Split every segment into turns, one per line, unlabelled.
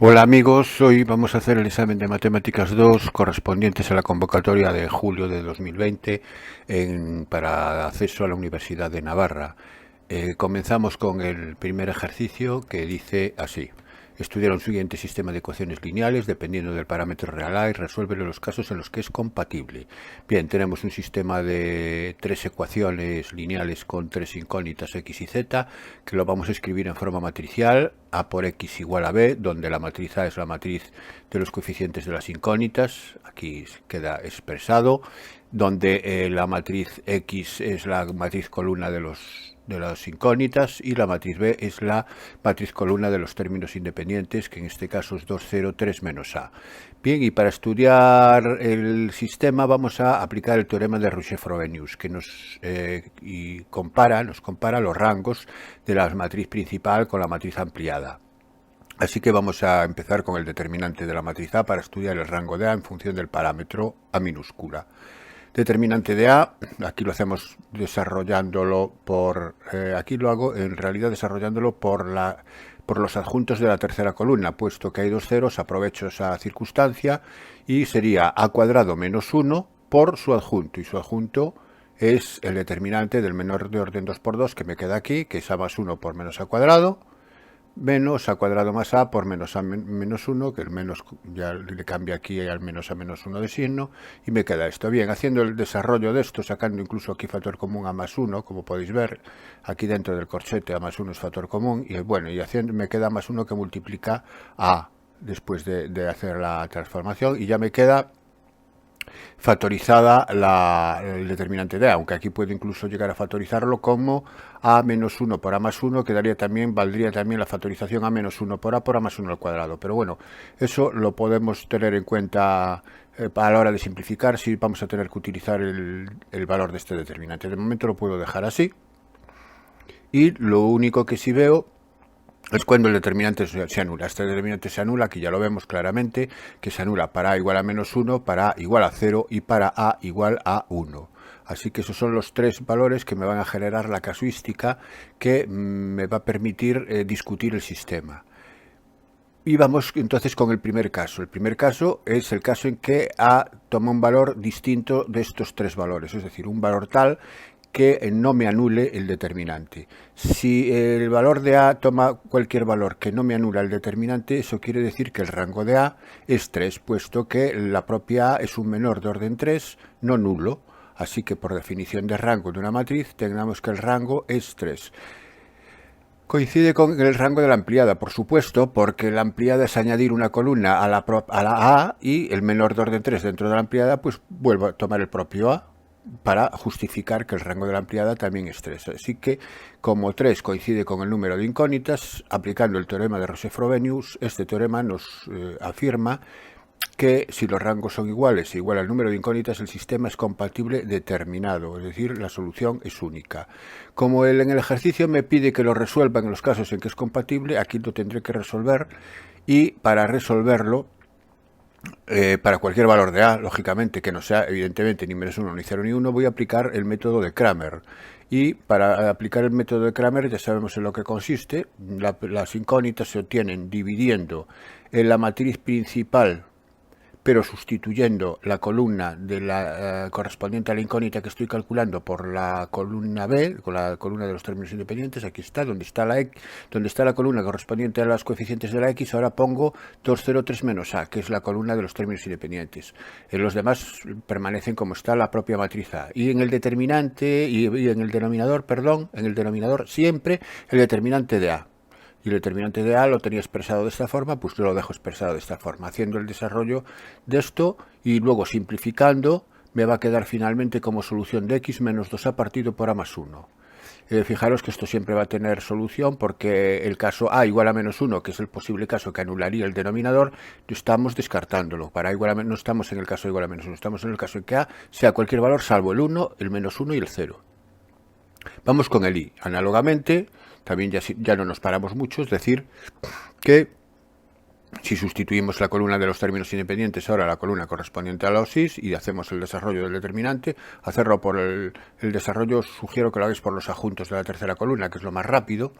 Hola amigos, hoy vamos a hacer el examen de Matemáticas 2 correspondientes a la convocatoria de julio de 2020 para acceso a la Universidad de Navarra. Comenzamos con el primer ejercicio que dice así. Estudiar un siguiente sistema de ecuaciones lineales dependiendo del parámetro real A y resuelve los casos en los que es compatible. Bien, tenemos un sistema de tres ecuaciones lineales con tres incógnitas x y z que lo vamos a escribir en forma matricial: a por x igual a b, donde la matriz A es la matriz de los coeficientes de las incógnitas, aquí queda expresado, donde la matriz x es la matriz columna de las incógnitas y la matriz B es la matriz columna de los términos independientes, que en este caso es 2, 0, 3 menos A. Bien, y para estudiar el sistema vamos a aplicar el teorema de Rouchet-Frobenius, que nos compara los rangos de la matriz principal con la matriz ampliada. Así que vamos a empezar con el determinante de la matriz A para estudiar el rango de A en función del parámetro A minúscula. Determinante de A, aquí lo hacemos desarrollándolo aquí lo hago en realidad desarrollándolo por los adjuntos de la tercera columna, puesto que hay dos ceros, aprovecho esa circunstancia y sería A cuadrado menos 1 por su adjunto, y su adjunto es el determinante del menor de orden 2 por 2 que me queda aquí, que es A más 1 por menos A cuadrado, menos A cuadrado más A por menos A menos 1, que el menos ya le cambia aquí al menos A menos 1 de signo, y me queda esto. Bien, haciendo el desarrollo de esto, sacando incluso aquí factor común A más 1, como podéis ver, aquí dentro del corchete A más 1 es factor común, y bueno, y me queda más 1 que multiplica A después de hacer la transformación, y ya me queda factorizada el determinante de A, aunque aquí puedo incluso llegar a factorizarlo como A menos 1 por A más 1, valdría también la factorización A menos 1 por A más 1 al cuadrado. Pero bueno, eso lo podemos tener en cuenta a la hora de simplificar, si vamos a tener que utilizar el valor de este determinante. De momento lo puedo dejar así. Y lo único que sí veo es cuando el determinante se anula. Este determinante se anula, aquí ya lo vemos claramente, que se anula para A igual a menos 1, para A igual a 0 y para A igual a 1. Así que esos son los tres valores que me van a generar la casuística que me va a permitir discutir el sistema. Y vamos entonces con el primer caso. El primer caso es el caso en que A toma un valor distinto de estos tres valores, es decir, un valor tal que no me anule el determinante. Si el valor de A toma cualquier valor que no me anula el determinante, eso quiere decir que el rango de A es 3, puesto que la propia A es un menor de orden 3, no nulo. Así que por definición de rango de una matriz, tengamos que el rango es 3. Coincide con el rango de la ampliada, por supuesto, porque la ampliada es añadir una columna a la A, y el menor de orden 3 dentro de la ampliada, pues vuelvo a tomar el propio A para justificar que el rango de la ampliada también es 3. Así que, como 3 coincide con el número de incógnitas, aplicando el teorema de Rouchet-Frobenius, este teorema nos afirma que si los rangos son iguales e igual al número de incógnitas, el sistema es compatible determinado, es decir, la solución es única. Como en el ejercicio me pide que lo resuelva en los casos en que es compatible, aquí lo tendré que resolver, y para resolverlo, para cualquier valor de A, lógicamente, que no sea evidentemente ni menos 1, ni 0, ni 1, voy a aplicar el método de Cramer. Y para aplicar el método de Cramer ya sabemos en lo que consiste. Las incógnitas se obtienen dividiendo en la matriz principal, pero sustituyendo la columna de la correspondiente a la incógnita que estoy calculando por la columna B, con la columna de los términos independientes. Aquí está, donde está la columna correspondiente a los coeficientes de la X, ahora pongo 2, 0, 3 menos A, que es la columna de los términos independientes. Los demás permanecen como está la propia matriz A. Y en el determinante, y en el denominador, siempre el determinante de A. Y el determinante de A lo tenía expresado de esta forma, pues yo lo dejo expresado de esta forma, haciendo el desarrollo de esto y luego simplificando, me va a quedar finalmente como solución de x menos 2a partido por a más 1. Fijaros que esto siempre va a tener solución, porque el caso a igual a menos 1, que es el posible caso que anularía el denominador, estamos descartándolo. Para igual a, no estamos en el caso de igual a menos 1, estamos en el caso en que a sea cualquier valor salvo el 1, el menos 1 y el 0. Vamos con el i. Análogamente, también ya no nos paramos mucho, es decir, que si sustituimos la columna de los términos independientes ahora la columna correspondiente a la OSIS y hacemos el desarrollo del determinante, hacerlo por el desarrollo, sugiero que lo hagáis por los adjuntos de la tercera columna, que es lo más rápido.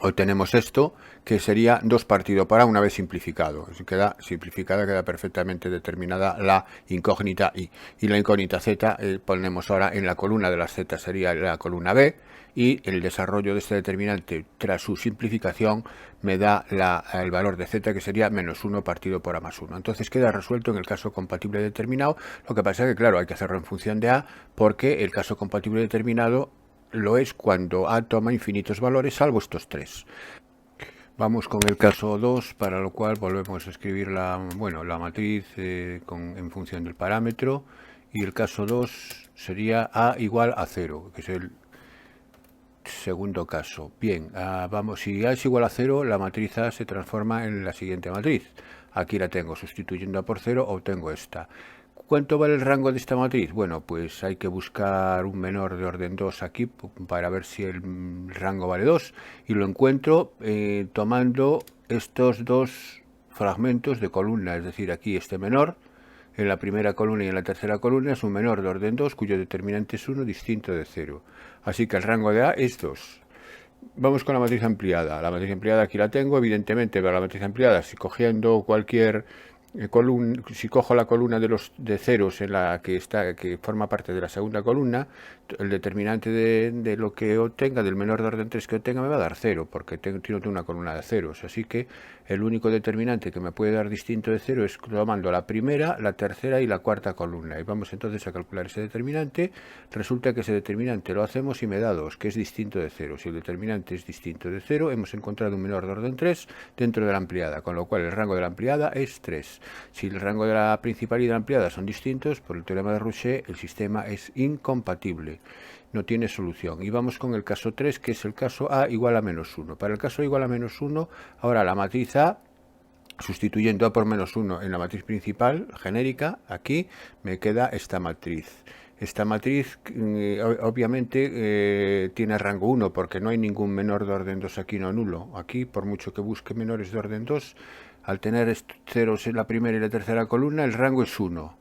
obtenemos esto, que sería 2 partido por A una vez simplificado. Queda simplificada, queda perfectamente determinada la incógnita I. Y la incógnita Z ponemos ahora en la columna de las Z, sería la columna B, y el desarrollo de este determinante tras su simplificación me da el valor de Z, que sería menos 1 partido por A más 1. Entonces queda resuelto en el caso compatible determinado. Lo que pasa es que, claro, hay que hacerlo en función de A, porque el caso compatible determinado lo es cuando A toma infinitos valores, salvo estos 3. Vamos con el caso 2, para lo cual volvemos a escribir la matriz en función del parámetro, y el caso 2 sería A igual a 0, que es el segundo caso. Bien, si A es igual a 0, la matriz A se transforma en la siguiente matriz. Aquí la tengo, sustituyendo A por 0 obtengo esta. ¿Cuánto vale el rango de esta matriz? Bueno, pues hay que buscar un menor de orden 2 aquí para ver si el rango vale 2, y lo encuentro tomando estos dos fragmentos de columna, es decir, aquí este menor en la primera columna y en la tercera columna es un menor de orden 2 cuyo determinante es 1 distinto de 0. Así que el rango de A es 2. Vamos con la matriz ampliada. La matriz ampliada aquí la tengo, evidentemente, para la matriz ampliada, si cogiendo cualquier columna, si cojo la columna de ceros en la que forma parte de la segunda columna, el determinante de lo que obtenga, del menor de orden 3 que obtenga, me va a dar 0, porque tengo una columna de ceros. Así que el único determinante que me puede dar distinto de 0 es tomando la primera, la tercera y la cuarta columna. Y vamos entonces a calcular ese determinante. Resulta que ese determinante lo hacemos y me da 2, que es distinto de 0. Si el determinante es distinto de 0, hemos encontrado un menor de orden 3 dentro de la ampliada, con lo cual el rango de la ampliada es 3. Si el rango de la principal y de la ampliada son distintos, por el teorema de Rouchet, el sistema es incompatible, no tiene solución. Y vamos con el caso 3, que es el caso A igual a menos 1. Para el caso A igual a menos 1, ahora la matriz A, sustituyendo A por menos 1 en la matriz principal genérica, aquí me queda esta matriz. Esta matriz obviamente tiene rango 1, porque no hay ningún menor de orden 2 aquí, no nulo. Aquí, por mucho que busque menores de orden 2, al tener ceros en la primera y la tercera columna, el rango es 1.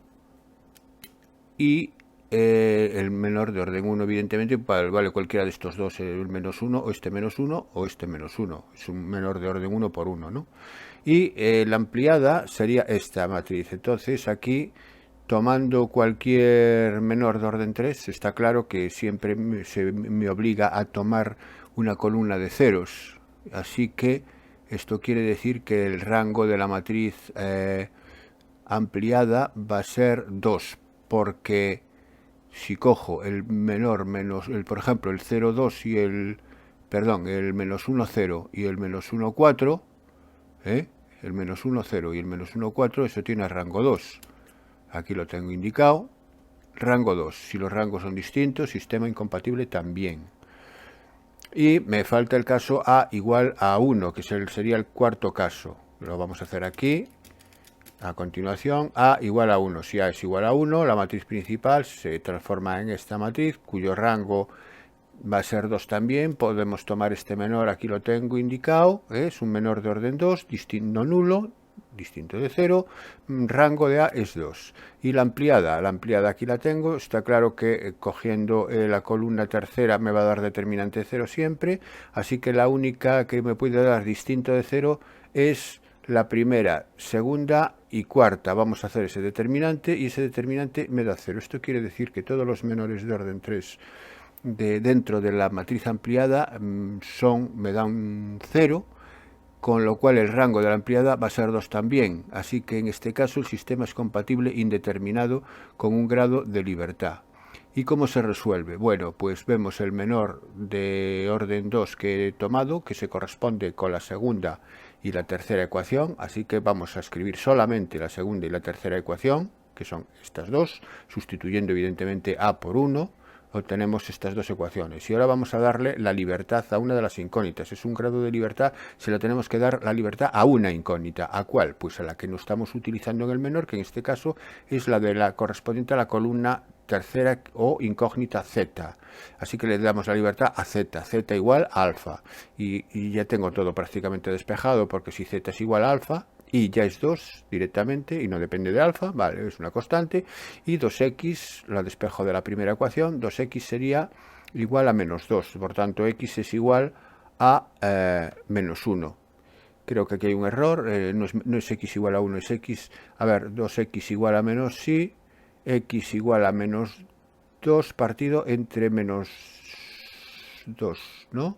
Y el menor de orden 1, evidentemente, vale cualquiera de estos dos, el menos 1, o este menos 1, o este menos 1. Es un menor de orden 1 por 1, ¿no? Y la ampliada sería esta matriz. Entonces, aquí, tomando cualquier menor de orden 3, está claro que siempre me obliga a tomar una columna de ceros. Así que esto quiere decir que el rango de la matriz ampliada va a ser 2, porque si cojo el menor menos, por ejemplo, el 0, 2 y el menos 1, 0 y el menos 1, 4, el menos 1, 0 y el menos 1, 4, eso tiene rango 2. Aquí lo tengo indicado, rango 2. Si los rangos son distintos, sistema incompatible también. Y me falta el caso A igual a 1, que sería el cuarto caso. Lo vamos a hacer aquí. A continuación, A igual a 1. Si A es igual a 1, la matriz principal se transforma en esta matriz, cuyo rango va a ser 2 también. Podemos tomar este menor, aquí lo tengo indicado, es un menor de orden 2, distinto nulo, distinto de 0, rango de A es 2. Y la ampliada aquí la tengo, está claro que cogiendo la columna tercera me va a dar determinante 0 siempre, así que la única que me puede dar distinto de 0 es la primera, segunda y cuarta. Vamos a hacer ese determinante y ese determinante me da 0. Esto quiere decir que todos los menores de orden 3 dentro de la matriz ampliada me dan 0, con lo cual el rango de la ampliada va a ser 2 también. Así que en este caso el sistema es compatible indeterminado con un grado de libertad. ¿Y cómo se resuelve? Bueno, pues vemos el menor de orden 2 que he tomado, que se corresponde con la segunda y la tercera ecuación, así que vamos a escribir solamente la segunda y la tercera ecuación, que son estas dos, sustituyendo evidentemente A por 1, obtenemos estas dos ecuaciones. Y ahora vamos a darle la libertad a una de las incógnitas. Es un grado de libertad, se le tenemos que dar la libertad a una incógnita. ¿A cuál? Pues a la que no estamos utilizando en el menor, que en este caso es la de la correspondiente a la columna tercera o incógnita Z. Así que le damos la libertad a Z, Z igual a alfa. Y ya tengo todo prácticamente despejado, porque si Z es igual a alfa, y ya es 2 directamente y no depende de alfa, vale, es una constante, y 2x, la despejo de la primera ecuación, 2x sería igual a menos 2, por tanto x es igual a menos 1. Creo que aquí hay un error, no es x igual a 1, es x, a ver, 2x igual a menos sí, x igual a menos 2 partido entre menos 2, ¿no?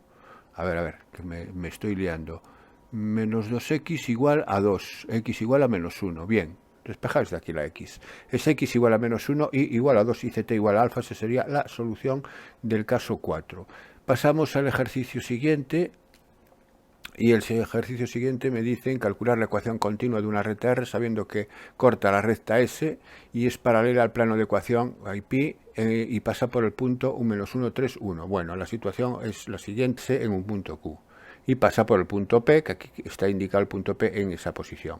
A ver, que me estoy liando. Menos 2x igual a 2, x igual a menos 1, bien. Despejáis de aquí la x. Es x igual a menos 1 y igual a 2 y z igual a alfa. Esa sería la solución del caso 4. Pasamos al ejercicio siguiente. Y el ejercicio siguiente me dicen calcular la ecuación continua de una recta R sabiendo que corta la recta S y es paralela al plano de ecuación pi y pasa por el punto 1 -1, 3, 1. Bueno, la situación es la siguiente en un punto Q. Y pasa por el punto P, que aquí está indicado el punto P en esa posición.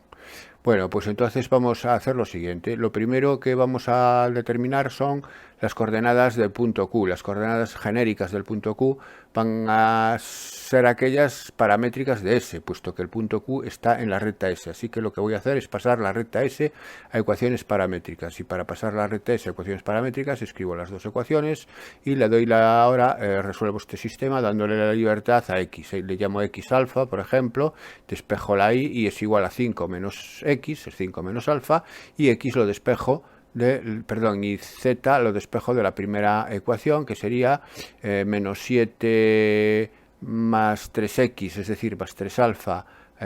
Bueno, pues entonces vamos a hacer lo siguiente. Lo primero que vamos a determinar son las coordenadas del punto Q. Las coordenadas genéricas del punto Q van a ser aquellas paramétricas de S, puesto que el punto Q está en la recta S. Así que lo que voy a hacer es pasar la recta S a ecuaciones paramétricas. Y para pasar la recta S a ecuaciones paramétricas, escribo las dos ecuaciones y le doy ahora resuelvo este sistema dándole la libertad a X. Le llamo X alfa, por ejemplo, despejo la Y y es igual a 5 menos X, es 5 menos alfa, y X lo despejo y z lo despejo de la primera ecuación, que sería menos 7 más 3x, es decir, más 3 alfa,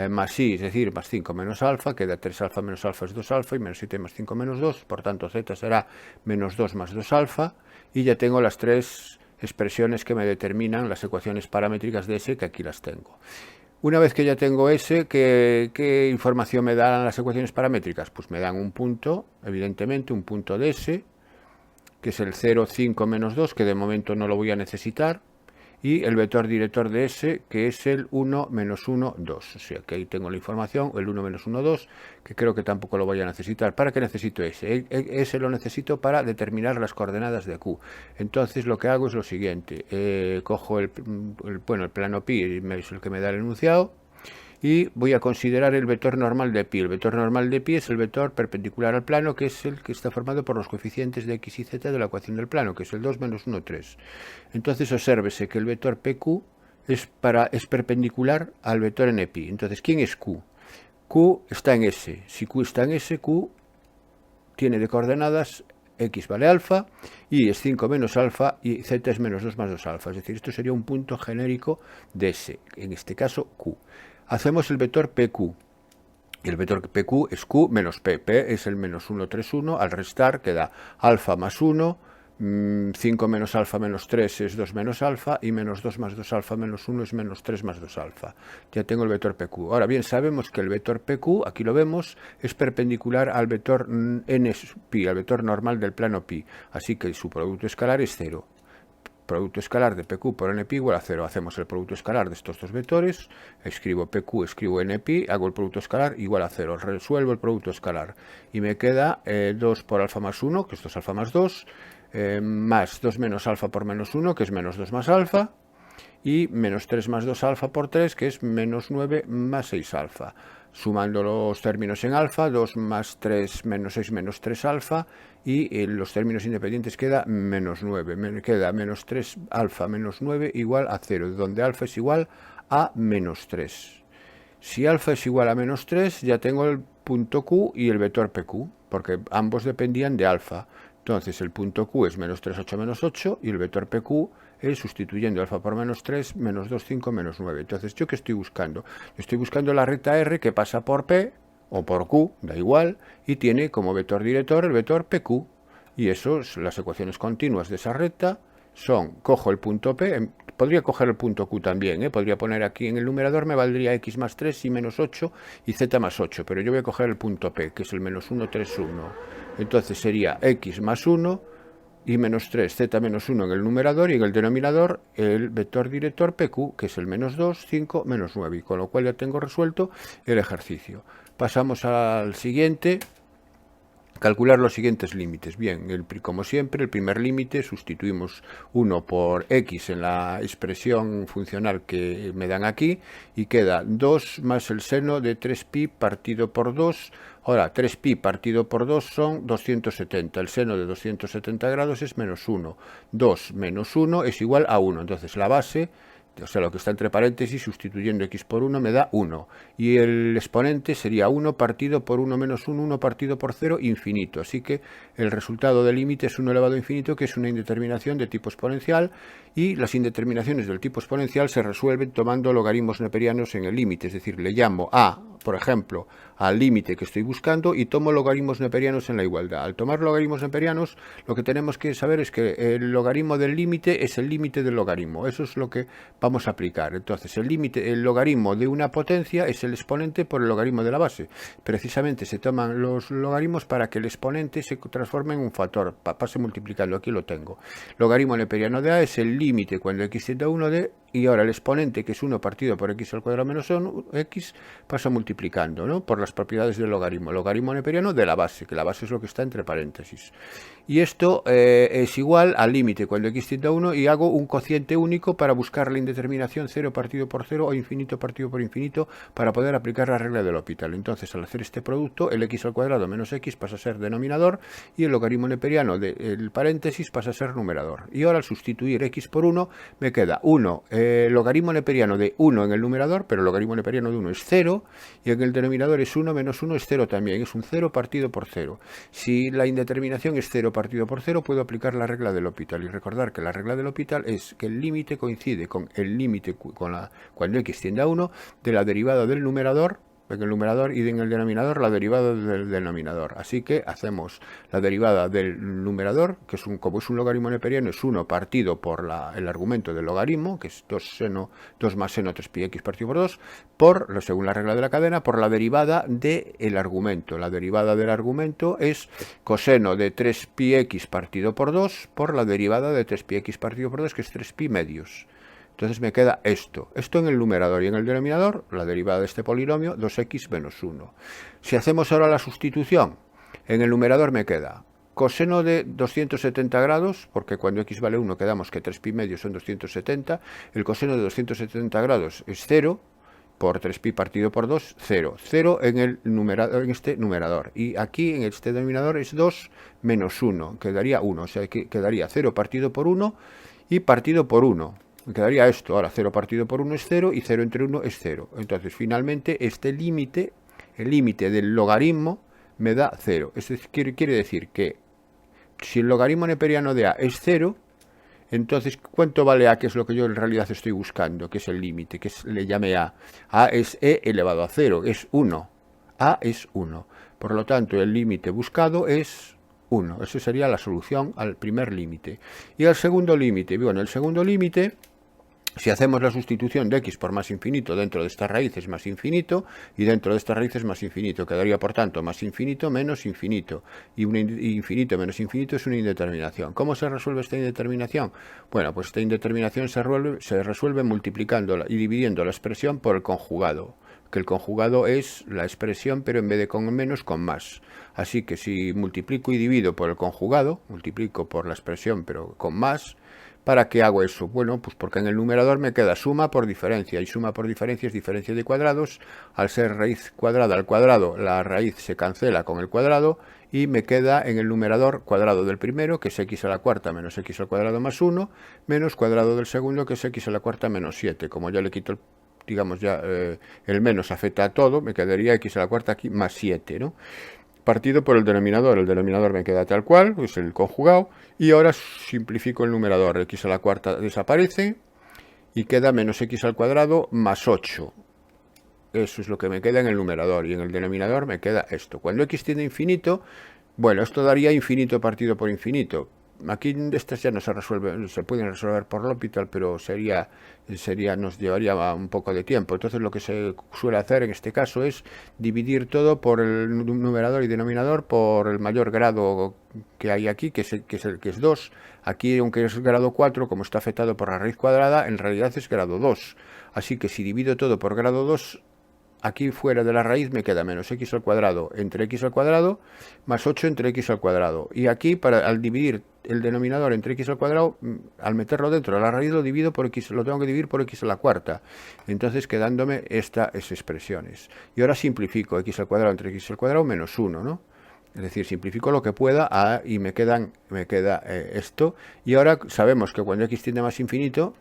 más y, es decir, más 5 menos alfa, queda 3 alfa menos alfa es 2 alfa, y menos 7 más 5 menos 2, por tanto z será menos 2 más 2 alfa, y ya tengo las tres expresiones que me determinan las ecuaciones paramétricas de S, que aquí las tengo. Una vez que ya tengo S, ¿qué información me dan las ecuaciones paramétricas? Pues me dan un punto, evidentemente, un punto de S, que es el 0, 5, menos 2, que de momento no lo voy a necesitar, y el vector director de S, que es el 1, menos 1, 2. O sea, que ahí tengo la información, el 1, menos 1, 2, que creo que tampoco lo voy a necesitar. ¿Para qué necesito S? S lo necesito para determinar las coordenadas de Q. Entonces, lo que hago es lo siguiente. Cojo el plano pi, es el que me da el enunciado, y voy a considerar el vector normal de pi. El vector normal de pi es el vector perpendicular al plano, que es el que está formado por los coeficientes de x y z de la ecuación del plano, que es el 2 menos 1, 3. Entonces obsérvese que el vector pq es perpendicular al vector en pi. Entonces, ¿quién es q? Q está en S. Si q está en S, q tiene de coordenadas x vale alfa, y es 5 menos alfa, y z es menos 2 más 2 alfa. Es decir, esto sería un punto genérico de S, en este caso q. Hacemos el vector PQ. Y el vector PQ es Q menos P. P es el menos 1, 3, 1. Al restar queda alfa más 1. 5 menos alfa menos 3 es 2 menos alfa. Y menos 2 más 2 alfa menos 1 es menos 3 más 2 alfa. Ya tengo el vector PQ. Ahora bien, sabemos que el vector PQ, aquí lo vemos, es perpendicular al vector n pi, al vector normal del plano pi. Así que su producto escalar es 0. Producto escalar de PQ por NP igual a 0. Hacemos el producto escalar de estos dos vectores, escribo PQ, escribo NP, hago el producto escalar igual a 0. Resuelvo el producto escalar y me queda 2 por alfa más 1, que esto es alfa más 2, más 2 menos alfa por menos 1, que es menos 2 más alfa, y menos 3 más 2 alfa por 3, que es menos 9 más 6 alfa. Sumando los términos en alfa, 2 más 3 menos 6 menos 3 alfa, y los términos independientes queda menos 9, queda menos 3 alfa menos 9 igual a 0, donde alfa es igual a menos 3. Si alfa es igual a menos 3, ya tengo el punto Q y el vector PQ, porque ambos dependían de alfa. Entonces el punto Q es menos 3, 8, menos 8, y el vector PQ es, sustituyendo alfa por menos 3, menos 2, 5, menos 9. Entonces, ¿yo qué estoy buscando? Estoy buscando la recta R que pasa por P o por Q, da igual, y tiene como vector director el vector PQ. Y eso, las ecuaciones continuas de esa recta son, cojo el punto P, podría coger el punto Q también, podría poner aquí en el numerador, me valdría x más 3 y menos 8 y z más 8, pero yo voy a coger el punto P, que es el menos 1, 3, 1. Entonces sería x más 1 y menos 3, z menos 1 en el numerador, y en el denominador el vector director PQ, que es el menos 2, 5, menos 9, y con lo cual ya tengo resuelto el ejercicio. Pasamos al siguiente. Calcular los siguientes límites. Bien, como siempre, el primer límite sustituimos 1 por x en la expresión funcional que me dan aquí, y queda 2 más el seno de 3pi partido por 2. Ahora, 3pi partido por 2 son 270. El seno de 270 grados es menos 1. 2 menos 1 es igual a 1. Entonces, la base o sea, lo que está entre paréntesis, sustituyendo x por 1 me da 1. Y el exponente sería 1 partido por 1 menos 1, 1 partido por 0, infinito. Así que el resultado del límite es 1 elevado a infinito, que es una indeterminación de tipo exponencial, y las indeterminaciones del tipo exponencial se resuelven tomando logaritmos neperianos en el límite, es decir, le llamo a, por ejemplo, al límite que estoy buscando y tomo logaritmos neperianos en la igualdad. Al tomar logaritmos neperianos, lo que tenemos que saber es que el logaritmo del límite es el límite del logaritmo. Eso es lo que vamos a aplicar. Entonces, el logaritmo de una potencia es el exponente por el logaritmo de la base. Precisamente se toman los logaritmos para que el exponente se transforme en un factor, pase multiplicando. Aquí lo tengo. Logaritmo neperiano de a es el límite cuando x tiende a 1 de, y ahora el exponente, que es 1 partido por x al cuadrado menos 1, x, pasa multiplicando, ¿no?, por las propiedades del logaritmo. Logaritmo neperiano de la base, que la base es lo que está entre paréntesis. Y esto es igual al límite cuando x tiende a 1, y hago un cociente único para buscar la indeterminación 0 partido por 0 o infinito partido por infinito para poder aplicar la regla del L'Hopital. Entonces, al hacer este producto, el x al cuadrado menos x pasa a ser denominador y el logaritmo neperiano del paréntesis pasa a ser numerador. Y ahora, al sustituir x por 1, me queda 1, logaritmo neperiano de 1 en el numerador, pero el logaritmo neperiano de 1 es 0, y en el denominador es 1 menos 1 es 0 también, es un 0 partido por 0. Si la indeterminación es 0 partido por 0, puedo aplicar la regla del L'Hopital, y recordar que la regla del L'Hopital es que el límite coincide con el límite cuando x tiende a 1 de la derivada del numerador en el numerador y en el denominador la derivada del denominador. Así que hacemos la derivada del numerador, que es como es un logaritmo neperiano, es 1 partido por el argumento del logaritmo, que es 2 más seno 3πx partido por 2, según la regla de la cadena, por la derivada del argumento. La derivada del argumento es coseno de 3πx partido por 2 por la derivada de 3πx partido por 2, que es 3π medios. Entonces me queda esto en el numerador, y en el denominador la derivada de este polinomio 2x menos 1. Si hacemos ahora la sustitución, en el numerador me queda coseno de 270 grados, porque cuando x vale 1 quedamos que 3π medios son 270, el coseno de 270 grados es 0, por 3π partido por 2, 0. 0 en este numerador. Y aquí en este denominador es 2 menos 1, quedaría 1, o sea que quedaría 0 partido por 1 y partido por 1. Me quedaría esto. Ahora 0 partido por 1 es 0 y 0 entre 1 es 0. Entonces, finalmente, este límite, el límite del logaritmo, me da 0. Esto quiere decir que si el logaritmo neperiano de a es 0, entonces, ¿cuánto vale a? Que es lo que yo en realidad estoy buscando, que es el límite, que le llame a. A es e elevado a 0, es 1. A es 1. Por lo tanto, el límite buscado es 1. Esa sería la solución al primer límite. Y al segundo límite, bueno, el segundo límite, si hacemos la sustitución de x por más infinito dentro de esta raíz es más infinito, y dentro de esta raíz es más infinito, quedaría por tanto más infinito menos infinito, y un infinito menos infinito es una indeterminación. ¿Cómo se resuelve esta indeterminación? Bueno, pues esta indeterminación se resuelve multiplicando y dividiendo la expresión por el conjugado, que el conjugado es la expresión, pero en vez de con menos, con más. Así que si multiplico y divido por el conjugado, multiplico por la expresión, pero con más, ¿para qué hago eso? Bueno, pues porque en el numerador me queda suma por diferencia, y suma por diferencia es diferencia de cuadrados. Al ser raíz cuadrada al cuadrado, la raíz se cancela con el cuadrado, y me queda en el numerador cuadrado del primero, que es x a la cuarta menos x al cuadrado más 1, menos cuadrado del segundo, que es x a la cuarta menos 7. Como ya le quito el menos afecta a todo, me quedaría x a la cuarta aquí más 7, ¿no? Partido por el denominador me queda tal cual, es el conjugado, y ahora simplifico el numerador, x a la cuarta desaparece, y queda menos x al cuadrado más 8. Eso es lo que me queda en el numerador, y en el denominador me queda esto. Cuando x tiende a infinito, bueno, esto daría infinito partido por infinito. Aquí estas ya no se resuelven, se pueden resolver por L'Hopital, pero nos llevaría un poco de tiempo. Entonces lo que se suele hacer en este caso es dividir todo por el numerador y denominador por el mayor grado que hay aquí, que es 2. Aquí, aunque es grado 4, como está afectado por la raíz cuadrada, en realidad es grado 2. Así que si divido todo por grado 2, aquí fuera de la raíz me queda menos x al cuadrado entre x al cuadrado más 8 entre x al cuadrado. Y aquí, al dividir el denominador entre x al cuadrado, al meterlo dentro de la raíz lo divido por x, lo tengo que dividir por x a la cuarta. Entonces quedándome estas expresiones. Y ahora simplifico x al cuadrado entre x al cuadrado menos 1, ¿no? Es decir, simplifico lo que pueda y me queda esto. Y ahora sabemos que cuando x tiende a más infinito,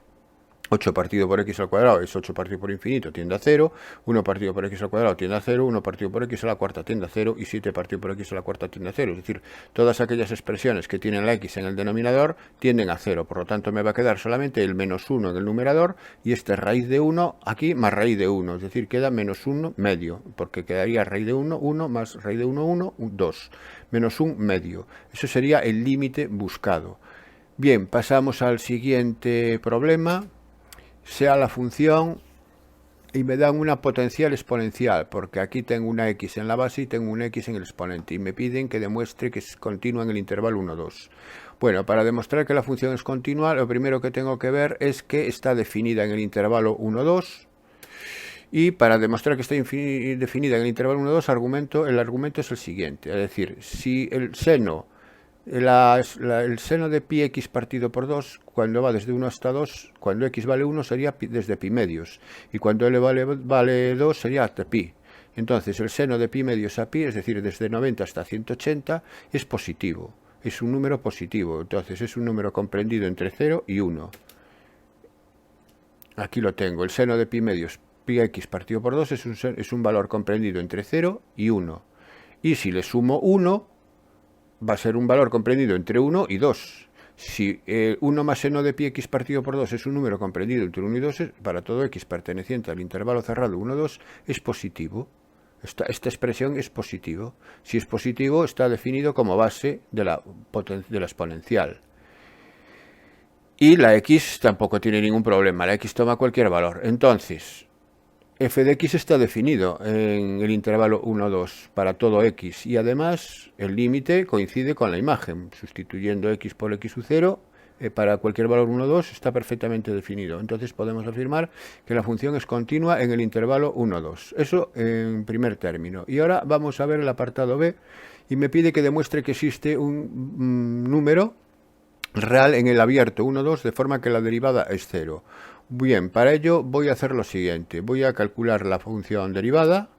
8 partido por x al cuadrado es 8 partido por infinito, tiende a 0. 1 partido por x al cuadrado tiende a 0. 1 partido por x a la cuarta tiende a 0. Y 7 partido por x a la cuarta tiende a 0. Es decir, todas aquellas expresiones que tienen la x en el denominador tienden a 0. Por lo tanto, me va a quedar solamente el menos 1 en el numerador y este raíz de 1 aquí más raíz de 1. Es decir, queda menos 1 medio, porque quedaría raíz de 1, 1 más raíz de 1, 1, 2. Menos 1 medio. Eso sería el límite buscado. Bien, pasamos al siguiente problema. Sea la función y me dan una potencial exponencial, porque aquí tengo una x en la base y tengo una x en el exponente, y me piden que demuestre que es continua en el intervalo 1, 2. Bueno, para demostrar que la función es continua, lo primero que tengo que ver es que está definida en el intervalo 1, 2, y para demostrar que está definida en el intervalo 1, 2, el argumento es el siguiente, es decir, si el seno el seno de pi x partido por 2, cuando va desde 1 hasta 2, cuando x vale 1 sería desde pi medios, y cuando l vale 2 sería hasta pi. Entonces el seno de pi medios a pi, es decir, desde 90 hasta 180, es positivo, es un número positivo, entonces es un número comprendido entre 0 y 1. Aquí lo tengo, el seno de pi medios pi x partido por 2 es un valor comprendido entre 0 y 1. Y si le sumo 1, va a ser un valor comprendido entre 1 y 2. Si 1 más seno de pi x partido por 2 es un número comprendido entre 1 y 2, para todo x perteneciente al intervalo cerrado 1, 2, es positivo. Esta expresión es positivo. Si es positivo, está definido como base de la exponencial. Y la x tampoco tiene ningún problema. La x toma cualquier valor. Entonces, f de x está definido en el intervalo 1, 2 para todo x, y además el límite coincide con la imagen, sustituyendo x por x u 0, para cualquier valor 1, 2 está perfectamente definido. Entonces podemos afirmar que la función es continua en el intervalo 1, 2. Eso en primer término. Y ahora vamos a ver el apartado B, y me pide que demuestre que existe un número real en el abierto 1, 2, de forma que la derivada es 0. Bien, para ello voy a hacer lo siguiente. Voy a calcular la función derivada,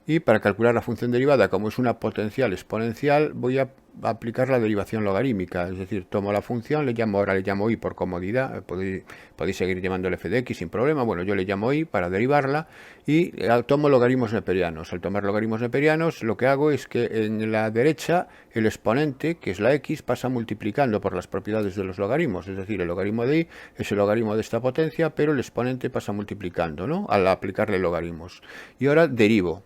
y para calcular la función derivada, como es una potencial exponencial, voy a aplicar la derivación logarítmica. Es decir, tomo la función, ahora le llamo y por comodidad, podéis seguir llamándole f de x sin problema. Bueno, yo le llamo y para derivarla, y tomo logaritmos neperianos. Al tomar logaritmos neperianos, lo que hago es que en la derecha el exponente, que es la x, pasa multiplicando por las propiedades de los logaritmos. Es decir, el logaritmo de y es el logaritmo de esta potencia, pero el exponente pasa multiplicando, ¿no?, al aplicarle logaritmos. Y ahora derivo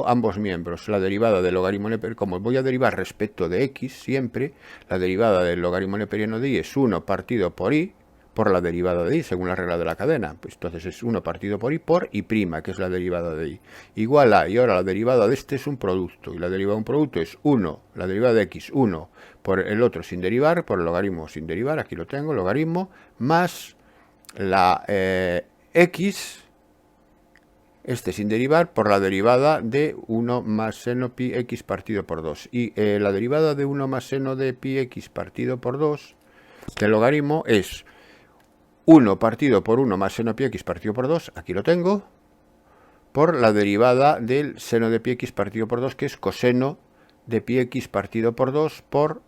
ambos miembros. La derivada del logaritmo neperiano, como voy a derivar respecto de x siempre, la derivada del logaritmo neperiano de y es 1 partido por y, por la derivada de y, según la regla de la cadena. Pues entonces es 1 partido por y prima, que es la derivada de y, igual a, y ahora la derivada de este es un producto, y la derivada de un producto es 1, la derivada de x, 1 por el otro sin derivar, por el logaritmo sin derivar, aquí lo tengo, logaritmo, más la x, este sin derivar, por la derivada de 1 más seno pi x partido por 2. Y la derivada de 1 más seno de pi x partido por 2 del logaritmo es 1 partido por 1 más seno pi x partido por 2, aquí lo tengo, por la derivada del seno de pi x partido por 2, que es coseno de pi x partido por 2, por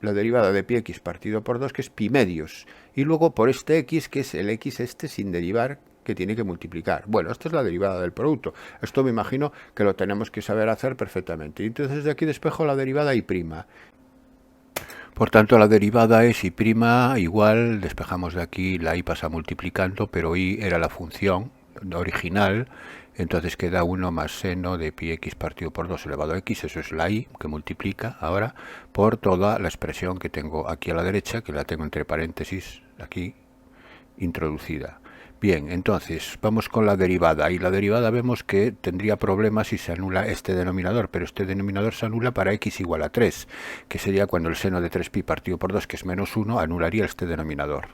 la derivada de pi x partido por 2, que es pi medios, y luego por este x, que es el x este sin derivar, que tiene que multiplicar. Bueno, esta es la derivada del producto. Esto me imagino que lo tenemos que saber hacer perfectamente. Entonces de aquí despejo la derivada y prima. Por tanto, la derivada es y prima igual, despejamos de aquí, la y pasa multiplicando, pero y era la función original, entonces queda 1 más seno de pi x partido por 2 elevado a x, eso es la y, que multiplica ahora por toda la expresión que tengo aquí a la derecha, que la tengo entre paréntesis, aquí, introducida. Bien, entonces vamos con la derivada, y la derivada vemos que tendría problemas si se anula este denominador, pero este denominador se anula para x igual a 3, que sería cuando el seno de 3pi partido por 2, que es menos 1, anularía este denominador.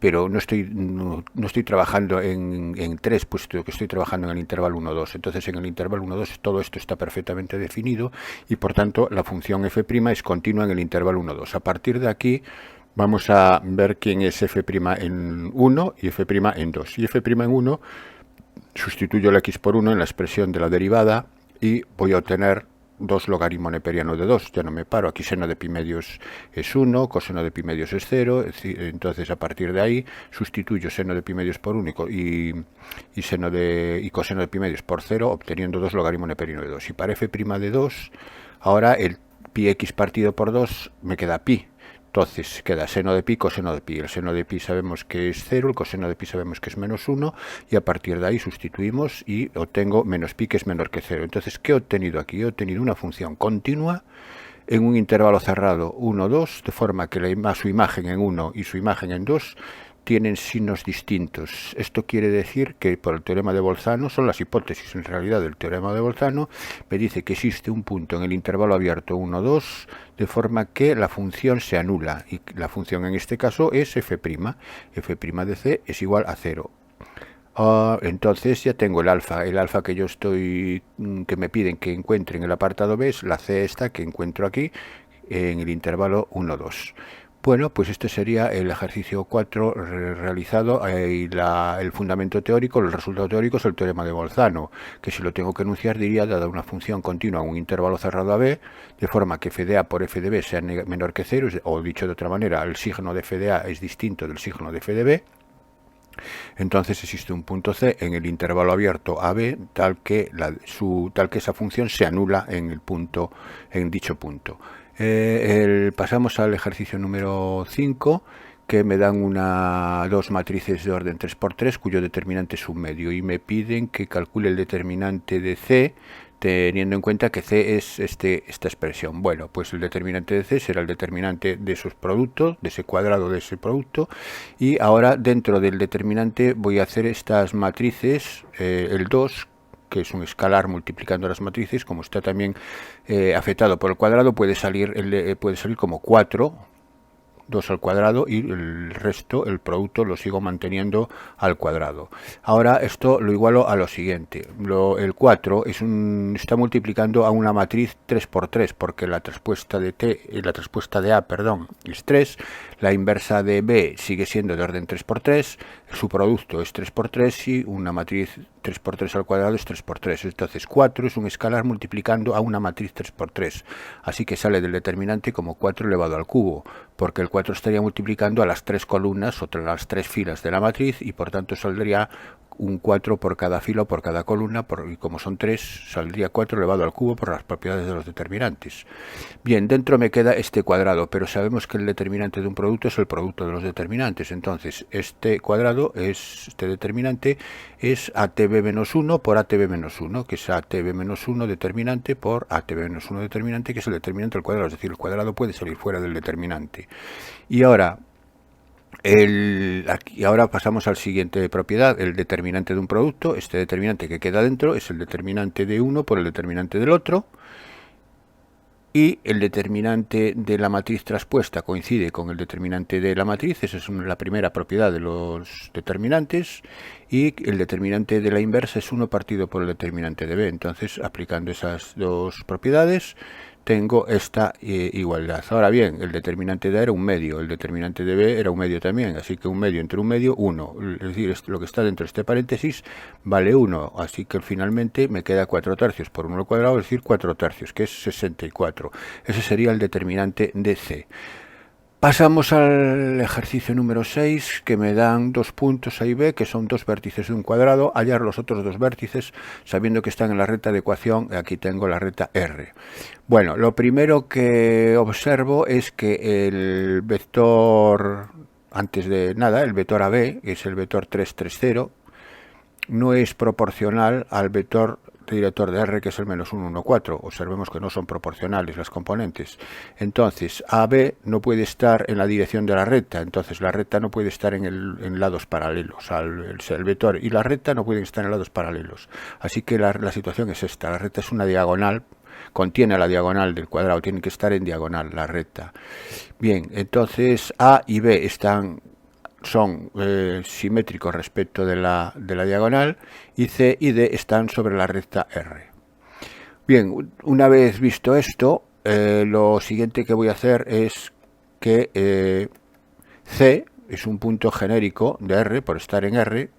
Pero no estoy trabajando en 3, puesto que estoy trabajando en el intervalo 1, 2. Entonces en el intervalo 1, 2 todo esto está perfectamente definido, y por tanto la función f' es continua en el intervalo 1, 2. A partir de aquí vamos a ver quién es f' en 1 y f' en 2. Y f' en 1, sustituyo la x por 1 en la expresión de la derivada y voy a obtener 2 logaritmo neperiano de 2, ya no me paro, aquí seno de pi medios es 1, coseno de pi medios es 0, entonces a partir de ahí sustituyo seno de pi medios por 1 y coseno de pi medios por 0, obteniendo 2 logaritmo neperiano de 2. Y para f' de 2, ahora el pi x partido por 2 me queda pi. Entonces queda seno de pi, coseno de pi. El seno de pi sabemos que es 0, el coseno de pi sabemos que es menos 1, y a partir de ahí sustituimos y obtengo menos pi, que es menor que 0. Entonces, ¿qué he obtenido aquí? He obtenido una función continua en un intervalo cerrado 1, 2, de forma que su imagen en 1 y su imagen en 2 tienen signos distintos. Esto quiere decir que por el teorema de Bolzano, son las hipótesis en realidad del teorema de Bolzano, me dice que existe un punto en el intervalo abierto 1, 2, de forma que la función se anula, y la función en este caso es f'. F' de c es igual a 0. Entonces ya tengo el alfa que que me piden que encuentre en el apartado B es la c esta que encuentro aquí en el intervalo 1, 2. Bueno, pues este sería el ejercicio 4 realizado y el fundamento teórico, el resultado teórico es el teorema de Bolzano, que si lo tengo que enunciar diría, dada una función continua en un intervalo cerrado a B, de forma que f de A por f de B sea menor que 0, o dicho de otra manera, el signo de f de A es distinto del signo de f de B, entonces existe un punto C en el intervalo abierto AB tal que esa función se anula en dicho punto. Pasamos al ejercicio número 5, que me dan dos matrices de orden 3×3 cuyo determinante es un medio, y me piden que calcule el determinante de C teniendo en cuenta que C es esta expresión. Bueno, pues el determinante de C será el determinante de esos productos, de ese cuadrado de ese producto, y ahora dentro del determinante voy a hacer estas matrices, el 2, que es un escalar multiplicando las matrices, como está también afectado por el cuadrado, puede salir como 4, 2 al cuadrado, y el resto, el producto, lo sigo manteniendo al cuadrado. Ahora esto lo igualo a lo siguiente. El 4 está multiplicando a una matriz 3×3, porque la traspuesta de A, es 3, la inversa de B sigue siendo de orden 3×3, su producto es 3×3 y una matriz 3×3 al cuadrado es 3×3. Entonces 4 es un escalar multiplicando a una matriz 3×3. Así que sale del determinante como 4 elevado al cubo, porque el 4 estaría multiplicando a las 3 columnas o las 3 filas de la matriz, y por tanto saldría un 4 por cada fila o por cada columna, y como son 3, saldría 4 elevado al cubo por las propiedades de los determinantes. Bien, dentro me queda este cuadrado, pero sabemos que el determinante de un producto es el producto de los determinantes. Entonces, este determinante es ATB-1 por ATB-1, que es ATB-1 determinante por ATB-1 determinante, que es el determinante del cuadrado, es decir, el cuadrado puede salir fuera del determinante. Y ahora pasamos al siguiente propiedad, el determinante de un producto. Este determinante que queda dentro es el determinante de uno por el determinante del otro, y el determinante de la matriz traspuesta coincide con el determinante de la matriz. Esa es la primera propiedad de los determinantes, y el determinante de la inversa es 1 partido por el determinante de B. Entonces, aplicando esas dos propiedades, tengo esta igualdad. Ahora bien, el determinante de A era un medio, el determinante de B era un medio también, así que un medio entre un medio, 1. Es decir, lo que está dentro de este paréntesis vale 1, así que finalmente me queda 4/3 por 1 al cuadrado, es decir, 4/3, que es 64. Ese sería el determinante de C. Pasamos al ejercicio número 6, que me dan 2 puntos A y B, que son 2 vértices de un cuadrado. Hallar los otros 2 vértices, sabiendo que están en la recta de ecuación. Aquí tengo la recta R. Bueno, lo primero que observo es que el vector, antes de nada, el vector AB, que es el vector 3, 3, 0, no es proporcional al vector director de R, que es el -1, 1, 4. Observemos que no son proporcionales las componentes. Entonces, AB no puede estar en la dirección de la recta, entonces la recta no puede estar en lados paralelos. El vector y la recta no pueden estar en lados paralelos. Así que la situación es esta: la recta es una diagonal, contiene la diagonal del cuadrado, tiene que estar en diagonal la recta. Bien, entonces A y B son simétricos respecto de la diagonal, y C y D están sobre la recta R. Bien, una vez visto esto, lo siguiente que voy a hacer es que C es un punto genérico de R, por estar en R,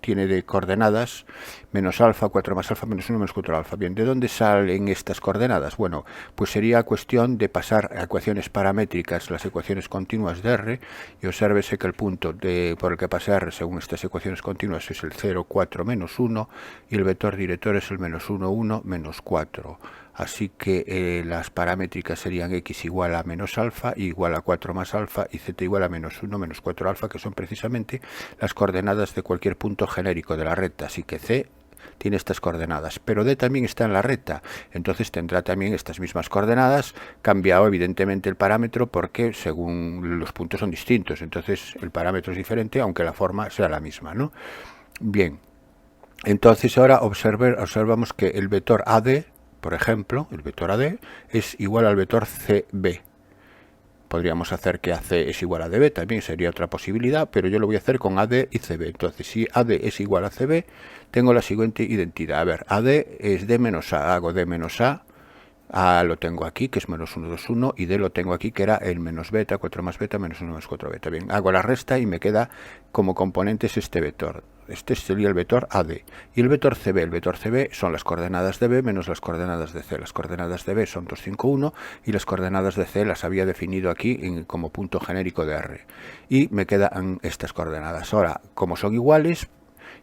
tiene de coordenadas menos alfa, 4 más alfa, menos 1 menos 4 alfa. Bien, ¿de dónde salen estas coordenadas? Bueno, pues sería cuestión de pasar a ecuaciones paramétricas las ecuaciones continuas de R, y obsérvese que el punto por el que pasa R según estas ecuaciones continuas es el 0, 4, menos 1, y el vector director es el menos 1, 1, menos 4. Así que las paramétricas serían x igual a menos alfa, igual a 4 más alfa, y z igual a menos 1 menos 4 alfa, que son precisamente las coordenadas de cualquier punto genérico de la recta. Así que C tiene estas coordenadas, pero D también está en la recta, entonces tendrá también estas mismas coordenadas, cambiado evidentemente el parámetro porque según los puntos son distintos, entonces el parámetro es diferente aunque la forma sea la misma, ¿no? Bien, entonces ahora observamos que el vector AD, por ejemplo, el vector AD es igual al vector CB. Podríamos hacer que AC es igual a DB, también sería otra posibilidad, pero yo lo voy a hacer con AD y CB. Entonces, si AD es igual a CB, tengo la siguiente identidad. A ver, AD es D menos A, hago D menos A lo tengo aquí, que es menos 1, 2, 1, y D lo tengo aquí, que era el menos beta, 4 más beta, menos 1 más 4 beta. Bien, hago la resta y me queda como componentes este vector. Este sería el vector AD. Y el vector CB son las coordenadas de B menos las coordenadas de C. Las coordenadas de B son 2, 5, 1, y las coordenadas de C las había definido aquí como punto genérico de R. Y me quedan estas coordenadas. Ahora, como son iguales,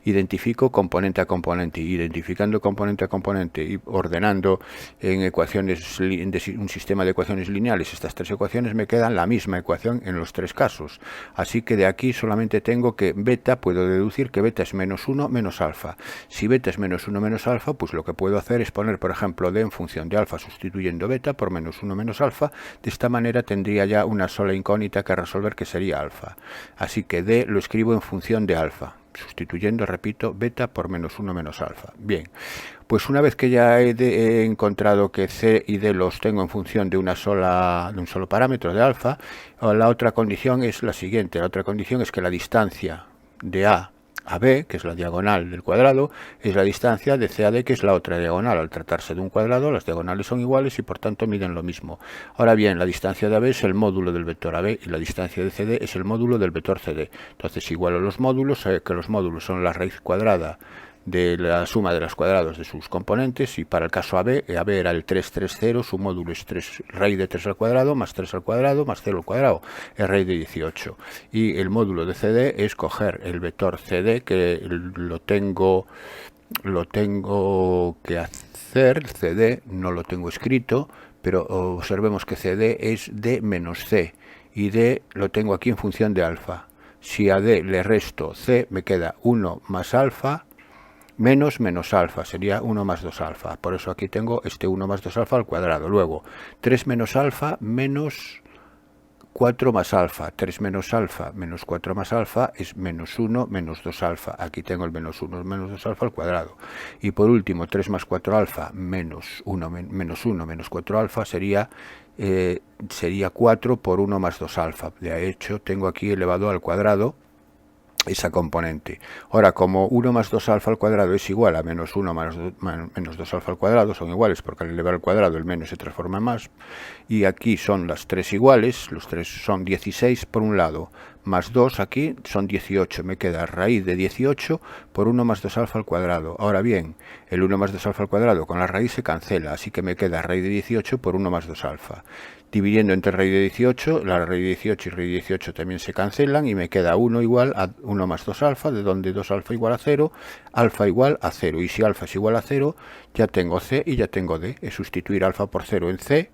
identifico componente a componente, identificando componente a componente y ordenando en ecuaciones, un sistema de ecuaciones lineales, estas tres ecuaciones me quedan la misma ecuación en los tres casos. Así que de aquí solamente tengo que beta, puedo deducir que beta es menos 1 menos alfa. Si beta es menos 1 menos alfa, pues lo que puedo hacer es poner, por ejemplo, D en función de alfa sustituyendo beta por menos 1 menos alfa. De esta manera tendría ya una sola incógnita que resolver, que sería alfa. Así que D lo escribo en función de alfa, sustituyendo, repito, beta por menos 1 menos alfa. Bien, pues una vez que ya he encontrado que C y D los tengo en función de un solo parámetro de alfa, la otra condición es la siguiente. La otra condición es que la distancia de A a B, que es la diagonal del cuadrado, es la distancia de C a D, que es la otra diagonal. Al tratarse de un cuadrado, las diagonales son iguales y por tanto miden lo mismo. Ahora bien, la distancia de AB es el módulo del vector AB y la distancia de CD es el módulo del vector CD. Entonces igualo los módulos, que los módulos son la raíz cuadrada de la suma de los cuadrados de sus componentes, y para el caso AB era el 3, 3, 0, su módulo es 3, raíz de 3 al cuadrado, más 3 al cuadrado, más 0 al cuadrado, es raíz de 18. Y el módulo de CD es coger el vector CD, que lo tengo que hacer, CD no lo tengo escrito, pero observemos que CD es D menos C, y D lo tengo aquí en función de alfa. Si a D le resto C, me queda 1 más alfa, menos alfa, sería 1 más 2 alfa. Por eso aquí tengo este 1 más 2 alfa al cuadrado. Luego, 3 menos alfa menos 4 más alfa. 3 menos alfa menos 4 más alfa es menos 1 menos 2 alfa. Aquí tengo el menos 1 menos 2 alfa al cuadrado. Y por último, 3 más 4 alfa menos 1 menos 4 alfa sería 4 por 1 más 2 alfa. De hecho, tengo aquí elevado al cuadrado esa componente. Ahora, como 1 más 2 alfa al cuadrado es igual a menos 1 menos 2 alfa al cuadrado, son iguales porque al elevar al cuadrado el menos se transforma en más, y aquí son las tres iguales, los tres son 16 por un lado, más 2 aquí son 18, me queda raíz de 18 por 1 más 2 alfa al cuadrado. Ahora bien, el 1 más 2 alfa al cuadrado con la raíz se cancela, así que me queda raíz de 18 por 1 más 2 alfa. Dividiendo entre raíz de 18, la raíz de 18 y raíz de 18 también se cancelan y me queda 1 igual a 1 más 2 alfa, de donde 2 alfa igual a 0, alfa igual a 0. Y si alfa es igual a 0, ya tengo C y ya tengo D. Es sustituir alfa por 0 en C.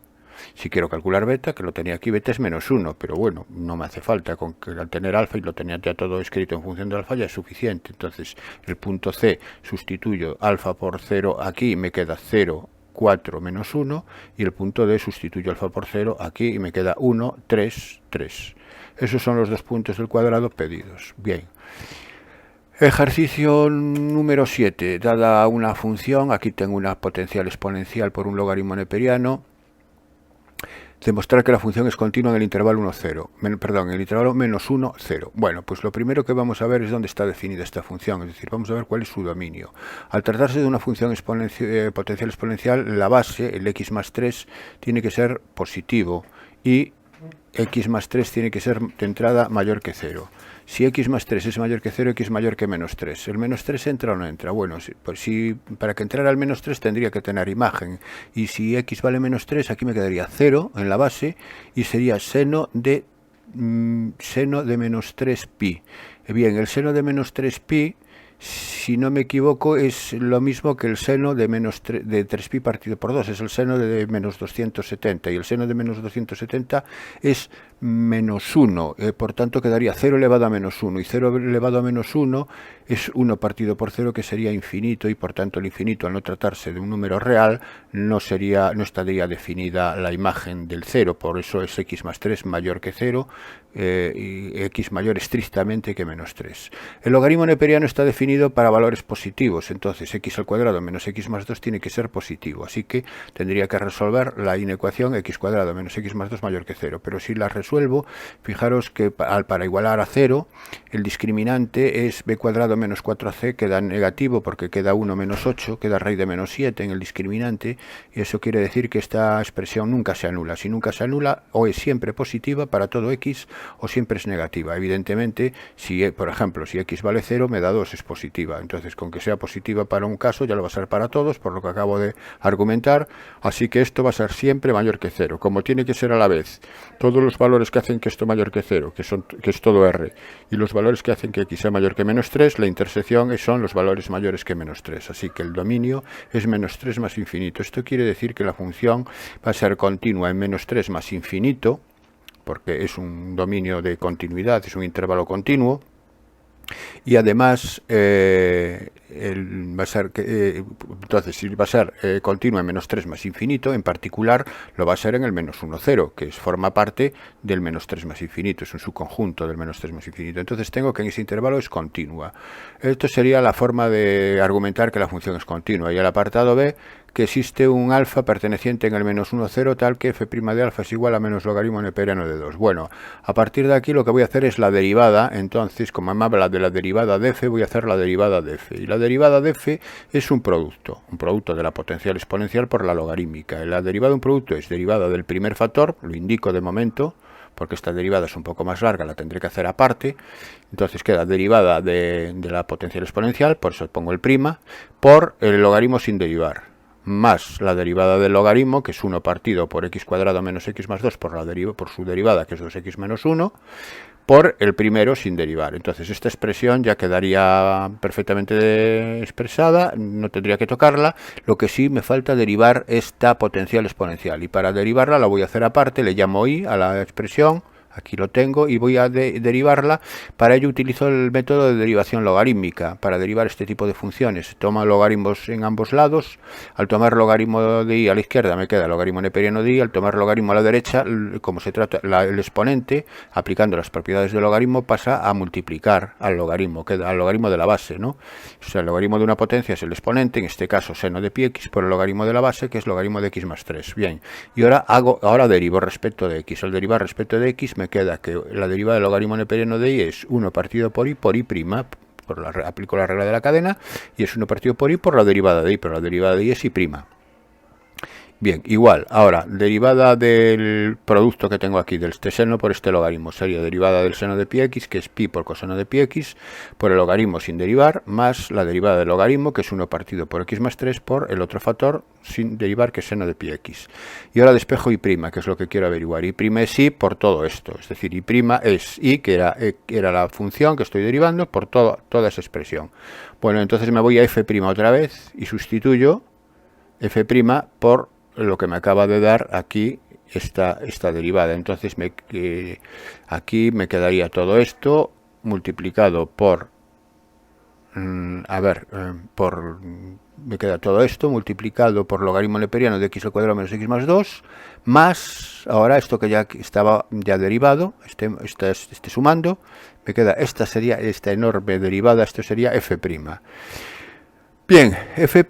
Si quiero calcular beta, que lo tenía aquí, beta es menos 1, pero bueno, no me hace falta, con que al tener alfa y lo tenía ya todo escrito en función de alfa ya es suficiente. Entonces el punto C, sustituyo alfa por 0 aquí, me queda 0, 4 menos 1, y el punto D sustituyo alfa por 0 aquí y me queda 1, 3, 3. Esos son los dos puntos del cuadrado pedidos. Bien. Ejercicio número 7. Dada una función, aquí tengo una potencial exponencial por un logaritmo neperiano, demostrar que la función es continua en el intervalo 1, 0. Perdón, en el intervalo menos 1, 0. Bueno, pues lo primero que vamos a ver es dónde está definida esta función, es decir, vamos a ver cuál es su dominio. Al tratarse de una función potencial exponencial, la base, el x más 3, tiene que ser positivo y x más 3 tiene que ser de entrada mayor que 0. Si x más 3 es mayor que 0, x es mayor que menos 3. ¿El menos 3 entra o no entra? Bueno, pues si para que entrara el menos 3 tendría que tener imagen. Y si x vale menos 3, aquí me quedaría 0 en la base y sería seno de menos 3pi. Bien, el seno de menos 3pi, si no me equivoco, es lo mismo que el seno de de 3pi partido por 2, es el seno de menos 270, y el seno de menos 270 es menos 1, por tanto quedaría 0 elevado a menos 1, y 0 elevado a menos 1 es 1 partido por 0, que sería infinito, y por tanto el infinito, al no tratarse de un número real, no estaría definida la imagen del 0, por eso es x más 3 mayor que 0, y x mayor estrictamente que menos 3. El logaritmo neperiano está definido para valores positivos, entonces x al cuadrado menos x más 2 tiene que ser positivo, así que tendría que resolver la inecuación x cuadrado menos x más 2 mayor que 0, pero si la resuelvo, fijaros que para igualar a 0, el discriminante es b cuadrado menos 4c, queda negativo porque queda 1 menos 8, queda raíz de menos 7 en el discriminante, y eso quiere decir que esta expresión nunca se anula. Si nunca se anula, o es siempre positiva para todo x, o siempre es negativa. Evidentemente, si por ejemplo, si x vale 0, me da 2, es positiva. Entonces, con que sea positiva para un caso, ya lo va a ser para todos, por lo que acabo de argumentar. Así que esto va a ser siempre mayor que 0. Como tiene que ser a la vez todos los valores que hacen que esto mayor que 0, que es todo r, y los valores que hacen que x sea mayor que menos 3, la intersección son los valores mayores que menos 3. Así que el dominio es menos 3 más infinito. Esto quiere decir que la función va a ser continua en menos 3 más infinito, porque es un dominio de continuidad, es un intervalo continuo, y además va a ser entonces, si va a ser continua en menos 3 más infinito, en particular lo va a ser en el menos 1, 0, que forma parte del menos 3 más infinito, es un subconjunto del menos 3 más infinito. Entonces tengo que en ese intervalo es continua. Esto sería la forma de argumentar que la función es continua. Y el apartado B, que existe un alfa perteneciente en el menos 1, 0, tal que f' de alfa es igual a menos logaritmo neperiano de 2. Bueno, a partir de aquí lo que voy a hacer es la derivada. Entonces, como me habla de la derivada de f, voy a hacer la derivada de f. Y la derivada de f es un producto de la potencial exponencial por la logarítmica. La derivada de un producto es derivada del primer factor, lo indico de momento, porque esta derivada es un poco más larga, la tendré que hacer aparte. Entonces queda derivada de la potencial exponencial, por eso pongo el prima, por el logaritmo sin derivar, más la derivada del logaritmo, que es 1 partido por x cuadrado menos x más 2 por su derivada, que es 2x menos 1, por el primero sin derivar. Entonces esta expresión ya quedaría perfectamente expresada, no tendría que tocarla. Lo que sí me falta derivar esta potencial exponencial, y para derivarla la voy a hacer aparte, le llamo i a la expresión. Aquí lo tengo y voy a derivarla. Para ello utilizo el método de derivación logarítmica para derivar este tipo de funciones. Toma logaritmos en ambos lados. Al tomar logaritmo de i a la izquierda me queda logaritmo neperiano de i. Al tomar logaritmo a la derecha, como se trata el exponente, aplicando las propiedades del logaritmo, pasa a multiplicar al logaritmo, queda al logaritmo de la base, ¿no? O sea, el logaritmo de una potencia es el exponente, en este caso seno de pi x, por el logaritmo de la base, que es logaritmo de x más 3. Bien, y ahora derivo respecto de x. Al derivar respecto de x me queda que la derivada del logaritmo neperiano de i es 1 partido por i prima, aplico la regla de la cadena, y es 1 partido por i por la derivada de i, pero la derivada de i es i prima. Bien, igual, ahora, derivada del producto que tengo aquí, de este seno por este logaritmo, sería derivada del seno de pi x, que es pi por coseno de pi x, por el logaritmo sin derivar, más la derivada del logaritmo, que es 1 partido por x más 3, por el otro factor sin derivar, que es seno de pi x. Y ahora despejo i prima, que es lo que quiero averiguar. I prima es i por todo esto, es decir, i prima es i, que era la función que estoy derivando, por toda esa expresión. Bueno, entonces me voy a f' otra vez y sustituyo f' por lo que me acaba de dar aquí esta derivada. Entonces aquí me quedaría todo esto multiplicado por me queda todo esto multiplicado por logaritmo neperiano de x al cuadrado menos x más 2, más ahora esto que ya estaba derivado, este sumando, me queda sería esta enorme derivada, esto sería f'. Bien, f'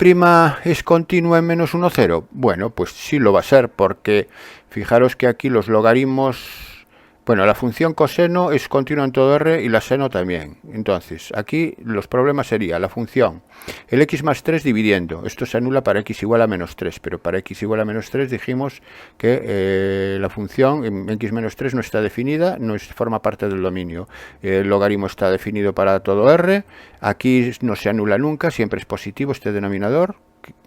es continua en menos 1, 0. Bueno, pues sí lo va a ser, porque fijaros que aquí los logaritmos Bueno, la función coseno es continua en todo R y la seno también. Entonces, aquí los problemas sería la función, el x más 3 dividiendo. Esto se anula para x igual a menos 3, pero para x igual a menos 3 dijimos que la función en x menos 3 no está definida, no forma parte del dominio. El logaritmo está definido para todo R, aquí no se anula nunca, siempre es positivo este denominador.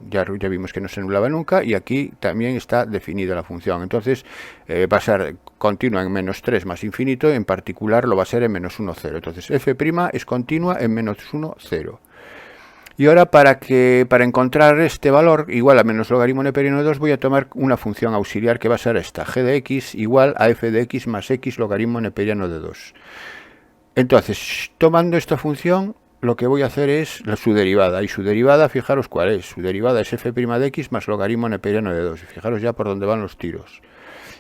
Ya vimos que no se anulaba nunca, y aquí también está definida la función. Entonces va a ser continua en menos 3 más infinito, en particular lo va a ser en menos 1, 0. Entonces f' es continua en menos 1, 0. Y ahora para encontrar este valor igual a menos logaritmo neperiano de 2, voy a tomar una función auxiliar que va a ser esta, g de x igual a f de x más x logaritmo neperiano de 2. Entonces, tomando esta función, lo que voy a hacer es su derivada, y su derivada, fijaros cuál es, su derivada es f' de x más logaritmo neperiano de 2, y fijaros ya por dónde van los tiros.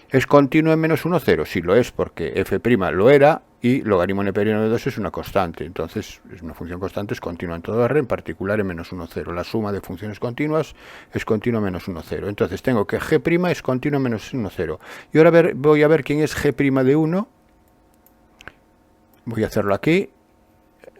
¿Es continuo en menos 1, 0? Sí lo es, porque f' lo era, y logaritmo neperiano de 2 es una constante, entonces es una función constante, es continua en todo R, en particular en menos 1, 0. La suma de funciones continuas es continua en menos 1, 0. Entonces tengo que g' es continua en menos 1, 0. Y ahora voy a ver quién es g' de 1, voy a hacerlo aquí.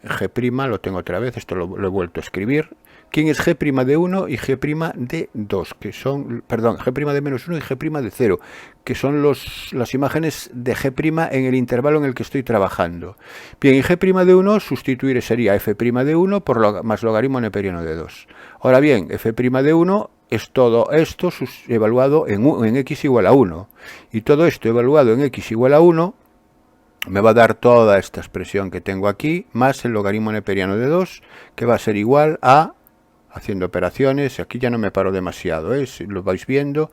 G' lo tengo otra vez, esto lo he vuelto a escribir. ¿Quién es G' de 1 y G' de 2? Que son, perdón, G' de menos 1 y G' de 0, que son las imágenes de G' en el intervalo en el que estoy trabajando. Bien, y G' de 1 sustituir sería f' de 1 por más logaritmo neperiano de 2. Ahora bien, f' de 1 es todo esto evaluado en x igual a 1. Y todo esto evaluado en x igual a 1 me va a dar toda esta expresión que tengo aquí, más el logaritmo neperiano de 2, que va a ser igual a, haciendo operaciones, aquí ya no me paro demasiado, lo vais viendo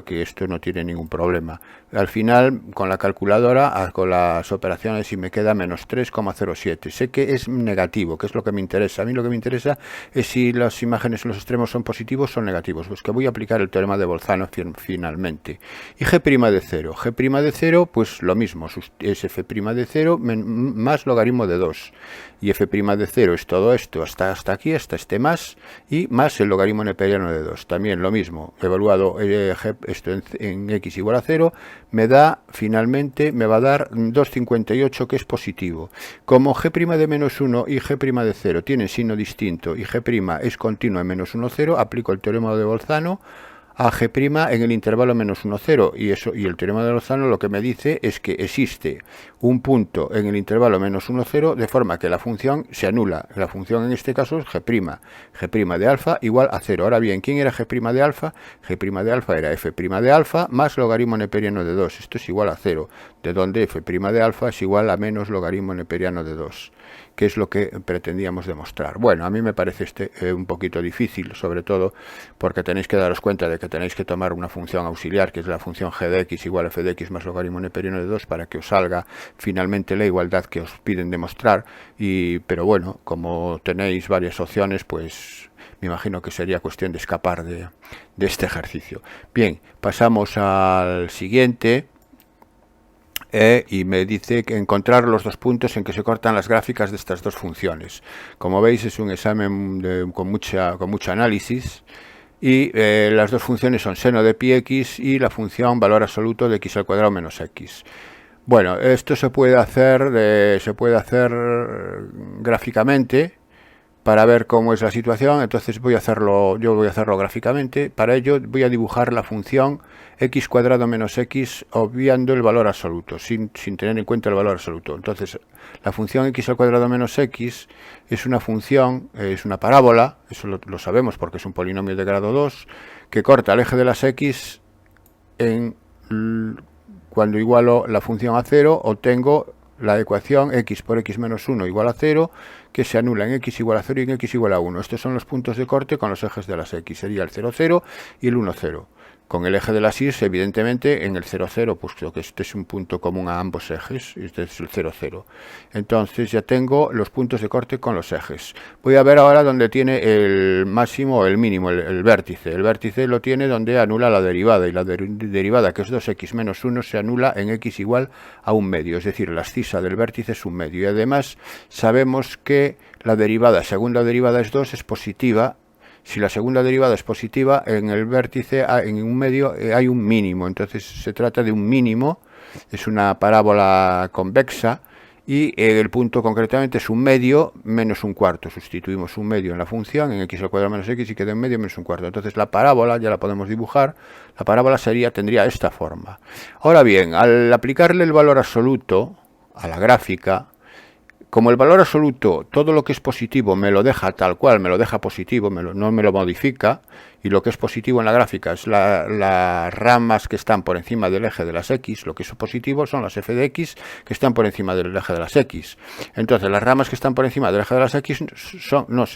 que esto no tiene ningún problema. Al final, con la calculadora, con las operaciones, y me queda menos 3,07. Sé que es negativo, que es lo que me interesa. A mí lo que me interesa es si las imágenes en los extremos son positivos o son negativos. Pues que voy a aplicar el teorema de Bolzano finalmente. Y G' de 0. G' de 0, pues lo mismo, es f' de 0 más logaritmo de 2. Y f' de 0 es todo esto, hasta aquí, hasta este más, y más el logaritmo neperiano de 2. También lo mismo, evaluado esto en x igual a 0, finalmente me va a dar 2,58, que es positivo. Como g' de menos 1 y g' de 0 tienen signo distinto y g' es continua en menos 1, 0, aplico el teorema de Bolzano a g' en el intervalo menos 1, 0, y el teorema de Bolzano lo que me dice es que existe un punto en el intervalo menos 1, 0, de forma que la función se anula. La función en este caso es g' de alfa igual a 0. Ahora bien, ¿quién era g' de alfa? G' de alfa era f' de alfa más logaritmo neperiano de 2. Esto es igual a 0, de donde f' de alfa es igual a menos logaritmo neperiano de 2, que es lo que pretendíamos demostrar. Bueno, a mí me parece un poquito difícil, sobre todo porque tenéis que daros cuenta de que tenéis que tomar una función auxiliar, que es la función g de x igual a f de x más logaritmo neperiano de 2, para que os salga finalmente la igualdad que os piden demostrar. Pero bueno, como tenéis varias opciones, pues me imagino que sería cuestión de escapar de este ejercicio. Bien, pasamos al siguiente. Y me dice que encontrar los dos puntos en que se cortan las gráficas de estas dos funciones. Como veis, es un examen con mucho análisis, y las dos funciones son seno de pi x y la función valor absoluto de x al cuadrado menos x. Bueno, esto se puede hacer gráficamente para ver cómo es la situación. Entonces yo voy a hacerlo gráficamente. Para ello voy a dibujar la función x cuadrado menos x obviando el valor absoluto, sin tener en cuenta el valor absoluto. Entonces la función x al cuadrado menos x es una función, es una parábola, eso lo sabemos porque es un polinomio de grado 2, que corta el eje de las x cuando igualo la función a 0, obtengo la ecuación x por x menos 1 igual a 0, que se anula en x igual a 0 y en x igual a 1. Estos son los puntos de corte con los ejes de las x. Sería el 0, 0 y el 1, 0. Con el eje de las y, evidentemente, en el 0, 0, puesto que este es un punto común a ambos ejes, este es el 0, 0. Entonces ya tengo los puntos de corte con los ejes. Voy a ver ahora dónde tiene el máximo o el mínimo, el vértice. El vértice lo tiene donde anula la derivada, y la derivada, que es 2x menos 1, se anula en x igual a 1 medio. Es decir, la abscisa del vértice es 1 medio. Y además sabemos que la derivada, según la derivada es 2, es positiva, Si la segunda derivada es positiva, en el vértice, en un medio, hay un mínimo. Entonces se trata de un mínimo, es una parábola convexa, y el punto concretamente es un medio menos un cuarto. Sustituimos un medio en la función, en x al cuadrado menos x, y queda en medio menos un cuarto. Entonces la parábola ya la podemos dibujar. La parábola tendría esta forma. Ahora bien, al aplicarle el valor absoluto a la gráfica, como el valor absoluto, todo lo que es positivo me lo deja tal cual, me lo deja positivo, no me lo modifica, y lo que es positivo en la gráfica es las ramas que están por encima del eje de las x, lo que es positivo son las f de x que están por encima del eje de las x. Entonces las ramas que están por encima del eje de las x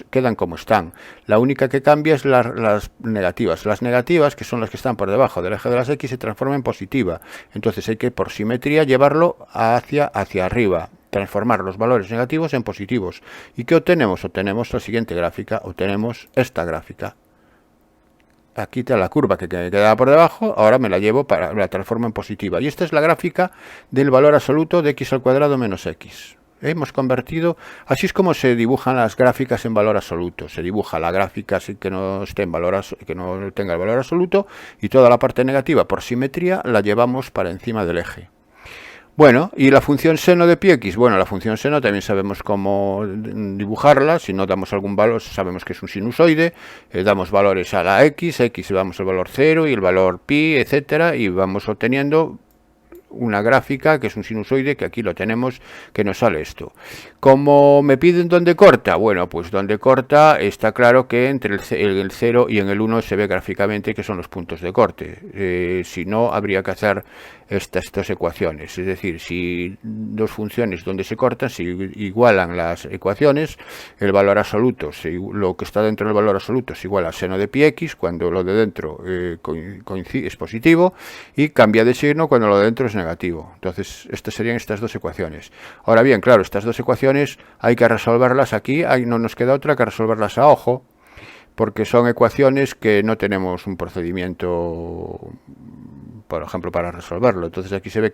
quedan como están. La única que cambia es las negativas. Las negativas, que son las que están por debajo del eje de las x, se transforman en positiva. Entonces hay que, por simetría, llevarlo hacia arriba, transformar los valores negativos en positivos. ¿Y qué obtenemos? Obtenemos la siguiente gráfica, obtenemos esta gráfica. Aquí está la curva que quedaba por debajo, ahora me la llevo la transformo en positiva. Y esta es la gráfica del valor absoluto de x al cuadrado menos x. Hemos convertido, así es como se dibujan las gráficas en valor absoluto. Se dibuja la gráfica que no esté en que no tenga el valor absoluto, y toda la parte negativa por simetría la llevamos para encima del eje. Bueno, y la función seno de pi x, bueno, la función seno también sabemos cómo dibujarla. Si no damos algún valor, sabemos que es un sinusoide, damos valores a la x damos el valor 0 y el valor pi, etcétera, y vamos obteniendo una gráfica que es un sinusoide, que aquí lo tenemos, que nos sale esto. Como me piden dónde corta, bueno, pues donde corta está claro que entre el 0 y en el 1 se ve gráficamente que son los puntos de corte. Si no, habría que hacer estas dos ecuaciones, es decir, si dos funciones donde se cortan se igualan las ecuaciones, el valor absoluto, lo que está dentro del valor absoluto es igual a seno de pi x cuando lo de dentro es positivo, y cambia de signo cuando lo de dentro es negativo. Entonces estas serían estas dos ecuaciones. Ahora bien, claro, estas dos ecuaciones hay que resolverlas aquí, no nos queda otra que resolverlas a ojo, porque son ecuaciones que no tenemos un procedimiento, por ejemplo, para resolverlo. Entonces aquí se ve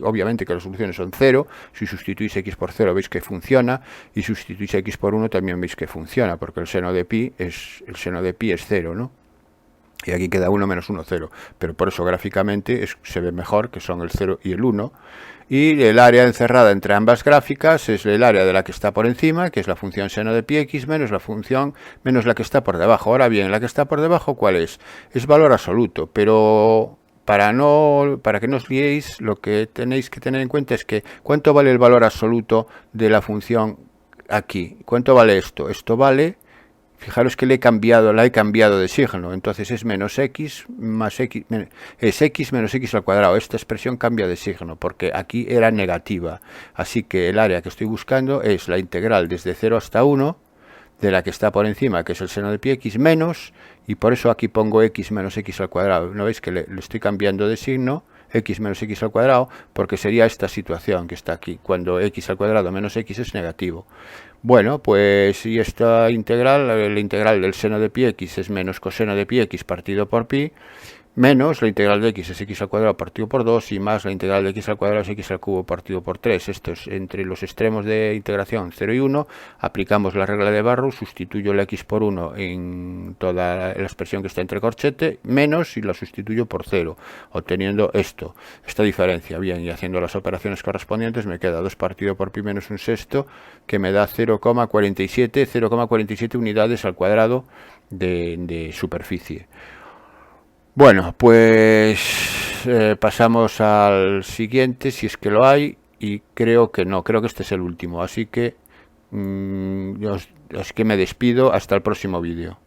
obviamente que las soluciones son 0. Si sustituís x por 0 veis que funciona, y si sustituís x por 1 también veis que funciona, porque el seno de pi es 0, ¿no? Y aquí queda 1 menos 1, 0. Pero por eso gráficamente se ve mejor que son el 0 y el 1. Y el área encerrada entre ambas gráficas es el área de la que está por encima, que es la función seno de pi x, menos la que está por debajo. Ahora bien, la que está por debajo, ¿cuál es? Es valor absoluto, pero para que no os liéis, lo que tenéis que tener en cuenta es que ¿cuánto vale el valor absoluto de la función aquí? ¿Cuánto vale esto? Esto vale, fijaros que la he cambiado de signo, entonces es menos x más x, es x menos x al cuadrado. Esta expresión cambia de signo porque aquí era negativa, así que el área que estoy buscando es la integral desde 0 hasta 1 de la que está por encima, que es el seno de pi x, menos, y por eso aquí pongo x menos x al cuadrado. ¿No veis que le estoy cambiando de signo? X menos x al cuadrado, porque sería esta situación que está aquí, cuando x al cuadrado menos x es negativo. Bueno, pues y esta integral, la integral del seno de pi x es menos coseno de pi x partido por pi, menos la integral de x es x al cuadrado partido por 2, y más la integral de x al cuadrado es x al cubo partido por 3. Esto es entre los extremos de integración 0 y 1, aplicamos la regla de Barrow, sustituyo la x por 1 en toda la expresión que está entre corchete, menos, y la sustituyo por 0, obteniendo esta diferencia. Bien, y haciendo las operaciones correspondientes me queda 2 partido por pi menos un sexto, que me da 0,47 unidades al cuadrado de superficie. Bueno, pues pasamos al siguiente, si es que lo hay, y creo que no, creo que este es el último, así que me despido hasta el próximo vídeo.